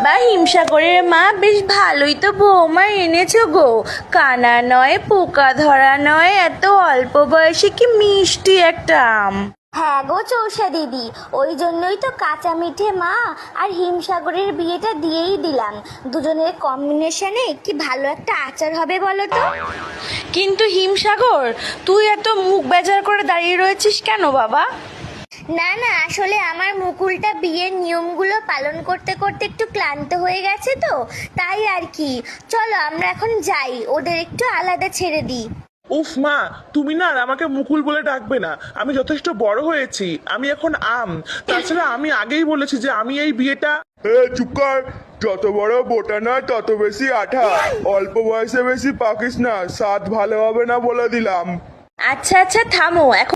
বাবা, হিমসাগরের মা বেশ ভালোই তো বৌমা এনেছো গো। কানা নয়, পোকা ধরা নয়, এত অল্প বয়সে কি মিষ্টি একটা আম। হ্যাঁ গো চৌষা দিদি, ওই জন্যই তো কাঁচা মিঠে মা আর হিমসাগরের বিয়েটা দিয়েই দিলাম। দুজনের কম্বিনেশনে কি ভালো একটা আচার হবে বলো তো। কিন্তু হিমসাগর, তুই এত মুখ বেজার করে দাঁড়িয়ে রয়েছিস কেন বাবা? না না, আসলে আমার মুকুলটা বিয়ের নিয়মগুলো পালন করতে করতে একটু ক্লান্ত হয়ে গেছে তো, তাই আর কি। চলো আমরা এখন যাই, ওদের একটু আলাদা ছেড়ে দিই। উফ মা, তুমি না আর আমাকে মুকুল বলে ডাকবে না। আমি যথেষ্ট বড় হয়েছি, আমি এখন আম। তাছাড়া আমি আগেই বলেছি যে আমি এই বিয়েটা। চুপ কর। যত বড় বোটা না তত বেশি আঠা। অল্প বয়সে বেশি পাকিস না, স্বাদ ভালো হবে না বলে দিলাম। আচ্ছা আচ্ছা, থামো এখন।